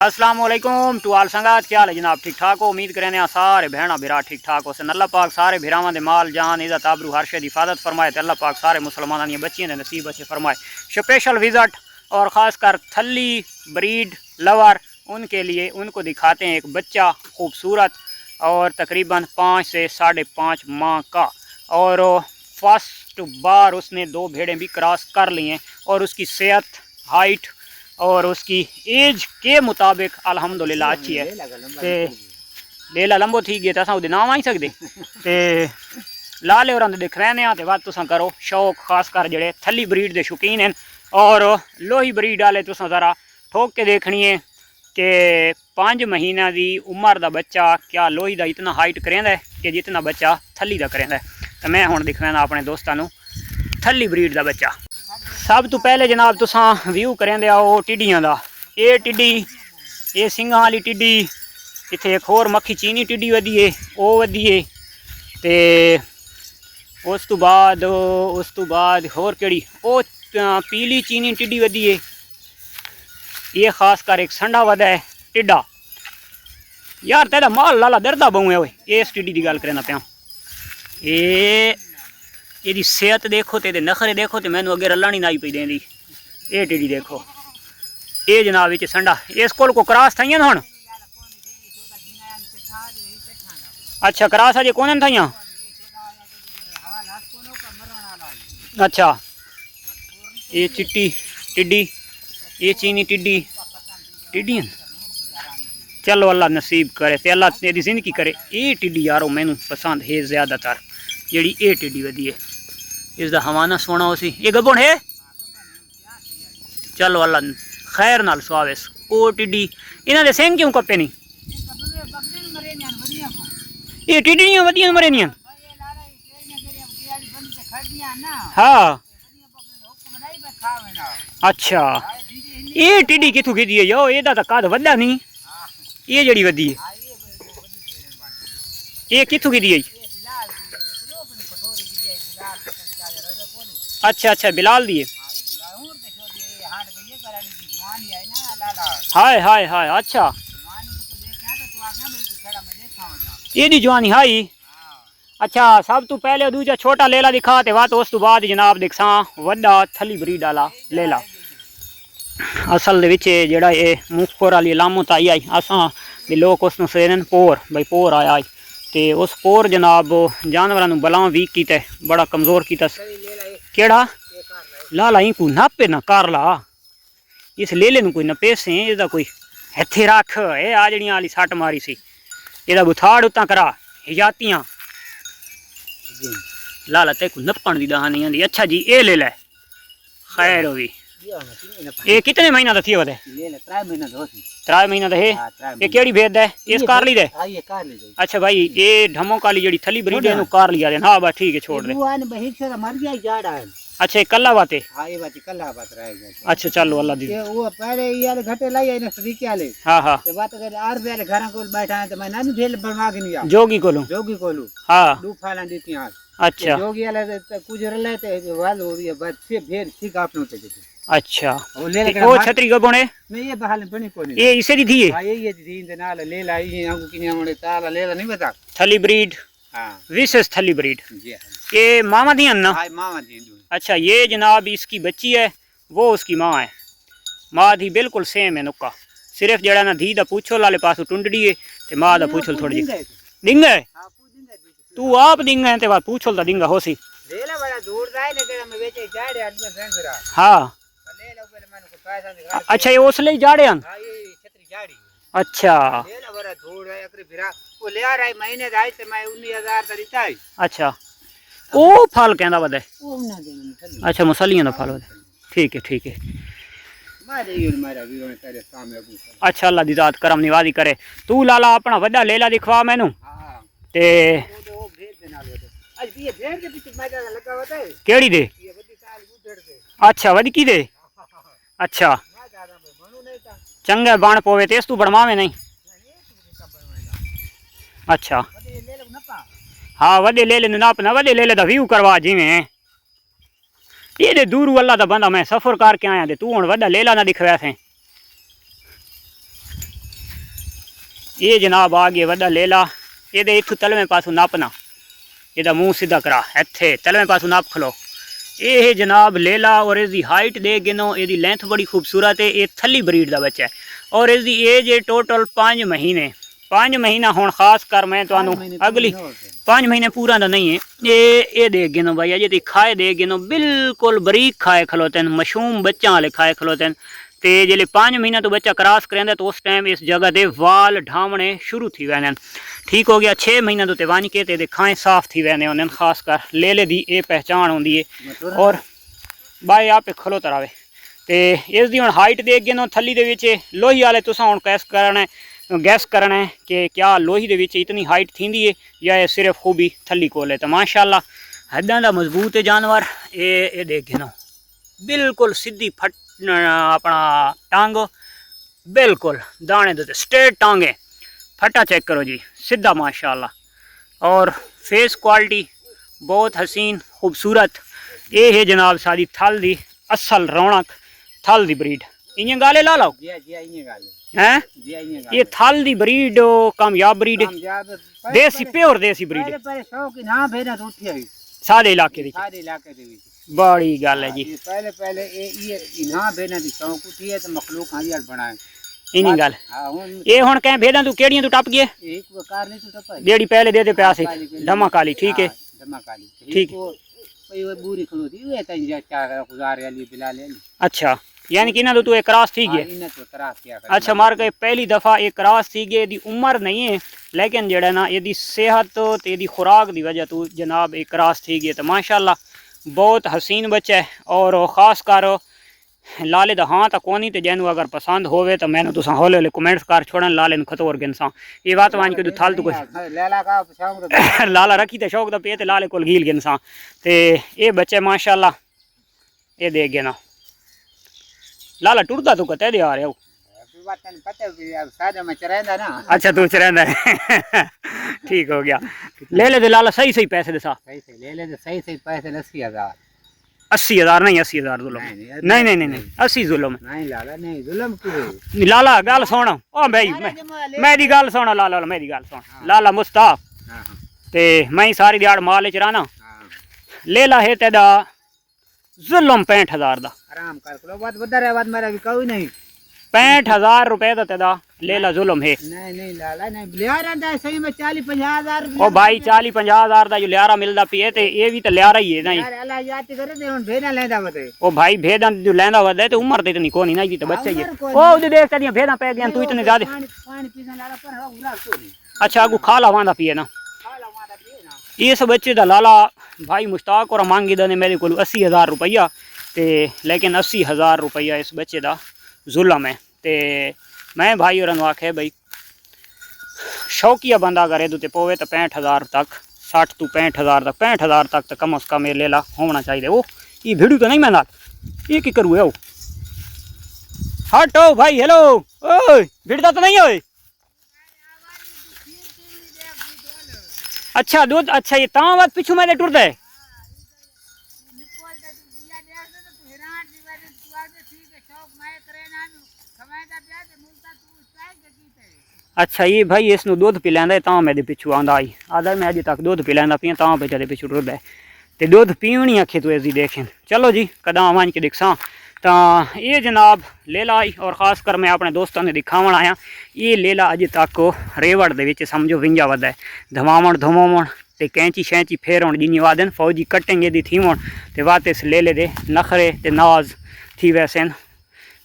अस्सलाम वालेकुम टू आल संगात, क्या हाल है जनाब? ठीक ठाक हो? उम्मीद करें हैं सारे भैन बिरा ठीक ठाक हो। अल्लाह पाक सारे भरावां दे माल जान इज़्ज़त आबरू हर शे दी हिफाजत फरमाए। अल्लाह पाक सारे मुसलमानां दी बच्चियां दे नसीब अच्छे फरमाए। स्पेशल विज़िट और ख़ासकर थली ब्रीड लवर उनके लिए उनको दिखाते हैं एक बच्चा खूबसूरत और तकरीबन 5 से 5.5 माह का, और फर्स्ट बार उसने 2 भेड़ें भी क्रॉस कर ली हैं और उसकी सेहत, हाइट और उसकी एज के मुताबिक अल्हम्दुलिल्लाह अच्छी है। ते लेला लंबो थी गया तो अस नाम आई सकते ते लाले और दिखवाने ते वध तुसा करो शौक, खासकर जेडे थली ब्रीड के शौकीन हैं और लोही ब्रीड वाले तुसा ज़रा ठोक के देखनी है कि 5 महीना की उम्र का बच्चा क्या लोही का इतना हाइट करेंदा है कि जितना बच्चा थली का करेंदा है। तो मैं हुण दिखवाना अपने दोस्तों थली ब्रीड का बच्चा। सब तो पहले जनाब तुसा व्यू करेंदे आओ टिड्डियां दा। ये टिड्डी, ये सिंघां वाली टिड्डी, इत्थे एक होर मक्खी चीनी टिड्डी वधी है, वो वधी है। ते उस तो बाद होर केड़ी वो पीली चीनी टिड्डी वधी है। ये खासकर एक संडा वधा है टिड्डा। यार तेरा माल लाला दरदा बहु है। इस टिड्डी की गल करना पाया। ये सेहत देखो तो नखरे देखो तो मैनू अगे रला नहीं नाई पी देंदी। ये टिड्डी देखो, ये जनाब इच संडा इस कोल को क्रॉस थी ना हुण। अच्छा क्रॉस अजे कौन थी? अच्छा ये चिट्टी टिड्डी, ये चीनी टिड्डी टिड्डियां। चलो अल्लाह नसीब करे ते अल्लाह तेरी जिंदगी करे। ये टिड्डी यारो मैनू पसंद है ज़्यादातर जी। ये टिड्डी वधी है, इसका हवाना सोना उसी। ये गब्बन है। चलो अल्लाह खैर नाल सुआवेस। ओ टिड्डी इन्हां दे सेंग क्यों कपे नहीं? ये टिड्डियां वधियां मरे नहीं। हाँ अच्छा ये टिड्डी किथों गिदी है यो? एदा तां कद वड्डा नहीं। ये जड़ी वधी है ये किथों गिदी है? अच्छा अच्छा बिलाल दिए। हाय हाय हाय अच्छा ये दी जवानी हाई। अच्छा सब तो पहले दूजा छोटा लेला दिखा ते वात उस तो बाद जनाब दिखसा वड्डा थली ब्रीड वाला लेला। असल दे विच जेड़ा ये मुखपुर वाली लामत आई आई असां भी लोग उसनूं सेरन पोर भाई पोर आया आई ते उस पोर जनाब जानवरां नूं बलां वीक कीता, बड़ा कमज़ोर कीता। केड़ा लाला ही कोई नापे ना कर ला। इस लेले नूं कोई नपे से इसदा कोई हथे रख। ये आ जड़ियां वाली सट मारी सी एदा बुथाड़ उत्ता करा हिजातियां लाला ते को नपण दी दाह नहीं आंदी। अच्छा जी ये ले लै खैर होगी। ये कितने महीना दा थी वदे? 3 महीना दा है। ये केड़ी भेद है? इस कारली दे। अच्छा भाई ये ढमो काली जड़ी थली ब्रीड है नु कार लिया दे। हां बस ठीक है छोड़ दे। अच्छा ये कल्ला बात है। हां ये बात कल्ला बात रहेगा। अच्छा चलो अल्लाह दी। ये वो पहले यार घटे लाई है ना सदीके वाले। हां हां ते बात कर आर बेर घर को बैठा है तो मैं ना भेल बनवा के नहीं आ जोगी कोलू हां दू फाला देती हां। अच्छा जोगी वाले कुछ रले ते वाल हो ये बात से भेर ठीक आपने उते। अच्छा वो छतरी गबण है नहीं ये बहाल बनी कोनी। ये इसे दी थी। हां ये दी दे नाल ले लाई है अंगु किने मोड़े ताला लेला नहीं बता थली ब्रीड। हां विशेष थली ब्रीड जी। ये मामा दी ना? हां मामा दी। अच्छा ये जनाब इसकी बच्ची है, वो उसकी माँ है। माँ दी बिल्कुल सेम है नुक्का, सिर्फ जड़ा ना धी दा पूछल वाले पासों टुंडड़ी है ते माँ दा पूछल थोड़ी जी डिंगा है। तू आप डिंगा है ते बात पूछल दा डिंगा होसी। लेला बड़ा दूर जाए लेकिन मैं बेचे जाड़े आदमी फ्रेंड करा। हां ले लो पहले मैंने को पैसा दिखा। अच्छा ये ओसले जाड़े हन। हां ये छतरी जाड़ी। अच्छा लेला बड़ा दूर है अकरे फिरा वो ले आ रहा है महीने दाई ते मैं 19000 का देता है। अच्छा ओ फल कहंदा वदे। अच्छा मसालियां दा फल वदे। ठीक है ठीक है। अच्छा अल्लाह दी जात करम निवाजी करे। तू लाला अपना वड्डा लेला दिखवा मैनू ते केड़ी दे? अच्छा वदकी दे। अच्छा चंगा बण पवे ते इस तू बनवावे नहीं। अच्छा हाँ वडे ले लेने नाप ना वडे ले ले व्यू करवा जिमें ये दूर अल्लाह दा बंदा मैं सफर करके आया तू हुण वड्डा लेला ना दिखवा थे। ये जनाब आ गए वड्डा लेला। ये इत्थों तलवें पासों नापना, ਇਹਦਾ ਮੂੰਹ ਸਿੱਧਾ ਕਰਾ, ਇੱਥੇ ਤਲਵੇਂ ਪਾਸੋਂ ਨਾਪ ਖਲੋ। ਇਹ ਜਨਾਬ ਲੇਲਾ ਔਰ इसकी हाइट दे गिनो, इसकी लेंथ बड़ी खूबसूरत है। ये थली ब्रीड का बच्चा है और इसकी एज है टोटल 5 महीने। 5 महीना हुण खास कर मैं तुहानू अगली 5 महीने पूरा तो नहीं है। ये दे गिनो भाई, अजे ती खाए दे गिनो, बिल्कुल बरीक खाए खलोते हैं, मशूम बच्चा वाले खाए खलोते हैं। तो जिले 5 महीना तो बच्चा क्रॉस करेंदा तो उस टाइम इस जगह के वाल ढावने शुरू थी वैन। ठीक हो गया। 6 महीना तो वन के ते खाएँ साफ थी वैने उन्हें। खास कर लेले दी ये पहचान होंगी है और बाय आप खलोता रहे। तो इसकी हुण हाइट देख गए थली दे विच लोही वाले तुसां हुण गैस करना है कि क्या लोही दे विच इतनी हाइट थींदी है या ये सिर्फ खूबी थली कोल है। तो माशाअल्लाह हद्दां दा मजबूत है जानवर। ये देख गए बिल्कुल सीधी फट अपना टांग, बिल्कुल दाने दे स्ट्रेट टांगे, फटा चेक करो जी सीधा माशाअल्लाह। और फेस क्वालिटी बहुत हसीन खूबसूरत। ये है जनाब सारी थल दी असल रौनक, थल दी ब्रीड। इं गाले ला लो हैं, ये थल दी ब्रीड कामयाब ब्रीड है, देसी प्योर देसी ब्रीड है सारे इलाके दी। बड़ी गल है जी। पहले इना भेना दी शौक उठी है तो मखलूक हां बनाए इन्हीं गल। ये हुण कह भेदा तू केड़ियां तू टप गए? एक वकार नहीं तू टप जेड़ी पहले दे प्यास धमा काली। ठीक है धमा काली ठीक। कोई वो बुरी खलोती वो तई जा चार गुजार वाली बिला ले। अच्छा यानी कि ना तो तू एक क्रॉस थी गए? इना तो क्रॉस किया। अच्छा मार के पहली दफा एक क्रॉस थी गए। दी उम्र नहीं है लेकिन जेड़ा ना ये सेहत ते दी खुराक दी वजह तू जनाब एक क्रॉस थी गए। तो माशाअल्लाह बहुत हसीन बच्चा है। और ख़ास कर लाले दा हाँ तो कोनी, तो जैनू अगर पसंद होवे तो मैंने तुसा हौले हौले कमेंट्स कर छोड़न लाले नु खतोर गिनसा। ये बात वांज के तू थल तू लाला का शौक लाला रखी तो शौक दा पे ते लाले कोल गील गिनसा। ते ये बच्चे माशाअल्लाह ये देख गए ना लाला टुरदा तू कते दे आ रहे हो? अच्छा तू चरंदा है ठीक हो गया। ले ले दे लाला सही सही पैसे दसा। ले ले सही सही पैसे 80,000। 80,000 नहीं 80,000 जुल्म नहीं नहीं नहीं 80 जुल्म नहीं लाला नहीं जुल्म क्यों? लाला गल सुन ओ भाई मेरी गल सुन लाला मेरी गल सुन लाला मुस्ताफ ते मैं सारी दिहाड़ माल च रहना। लेला है तेदा जुल्म 65,000 दा। आराम कर लो बात बता रहा बात मेरा भी कोई नहीं। 65,000 रुपए दा तेदा लेला जुल्म है। नहीं नहीं लाला नहीं लियारा दा सही में 40-50,000। ओ भाई 40-50,000 दा जो लियारा मिलदा पिए ते ये भी तो लियारा ही है ना यार अल्लाह याद करे ते हुन भेदा लेंदा वते। ओ भाई भेदा जो लेंदा वदे ते उम्र ते इतनी कोनी ना जी तो बच्चा ही है। ओ उदे देख तेरियां भेदा पै गयां तू इतने ज्यादा पानी पीना लाला पर हो गुलाब तो नहीं। अच्छा अगू खा लावांदा पिए ना इस बच्चे दा लाला भाई मुश्ताक और मांगी दने मेरे को 80,000 रुपया। ते लेकिन 80,000 रुपया इस बच्चे दा जुल्म है। तो मैं भाई और आखे भाई शौकिया बंदा अगर ये पोवे तो 65,000 तक 60 तो 65,000 तक 65,000 तक तो कम अज कम ये लेला होना चाहिए। वो ये वीडियो तो नहीं मैं नाल ये की करूँ हो हटो भाई। हेलो ओए भिड़ता तो नहीं हो? अच्छा दूध अच्छा ये ता बात पिछू मैं टुरदा है। अच्छा ये भाई इसनू दुध पी लैंदा है तां मेरे पिछू आंदा आई आदा मैं अजे तक दुध पी लैंदा पिया तां पे तेरे पिछू टुरदा है। ते दुध पीवनी आखे तो इसकी देखें। चलो जी कदम वन के दिखसा। तो ये जनाब लेला आई और ख़ास कर मैं अपने दोस्तों ने दिखावन आया। ये लेला अजे तक रेवड़ दे विच समझो विंजा वदा है धमावण धुमावण ते कैंची शैंची फेरवण जिन्नी वादन फौजी कटिंग यदि थीवण ते वाते इस लेले दे नखरे ते नाज थी वैसे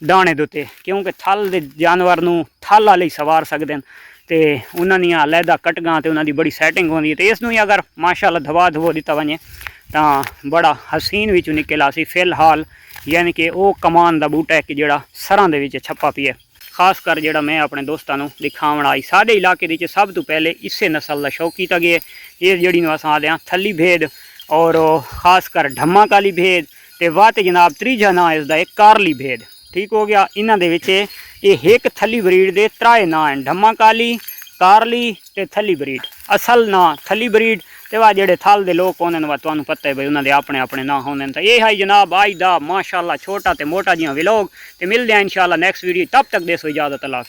दाने दुते क्योंकि थल दे जानवर नू थल वाले सवार सकते हैं तो उन्होंने अलहदा कटगा तो उन्होंने बड़ी सैटिंग होती है। तो इसनू ही अगर माशाअल्लाह धवा धवो दिता वजे तो बड़ा हसीन विचों निकला सी। फिलहाल यानी कि वो कमान का बूटा है कि जोड़ा सरां दे विच छप्पा पिए। खास कर जोड़ा मैं अपने दोस्तों को दिखावन आई साढ़े इलाके के सब तो पहले इसे नस्ल का शौक किया गया। ये जी अस आदे हाँ थली भेद और खास कर ढम्मा काली भेद तो वाते जनाब त्रीजा ना इसका एक कारली भेद। ठीक हो गया। इन्हों के ये एक थली ब्रीड के त्राए ना हैं ढम्मा काली कारली ते थली ब्रीड। असल ना थली ब्रीड ते वह जेडे थल दे लोग होंगे वह तुहानू पता है भाई उन्होंने अपने अपने ना होंगे। तो ये है जनाब आज दा माशाअल्लाह छोटा ते मोटा जिहा व्लॉग। तो मिलते हैं इंशाअल्लाह नेक्स्ट वीडियो। तब तक देसो इजाजत अल्लाह।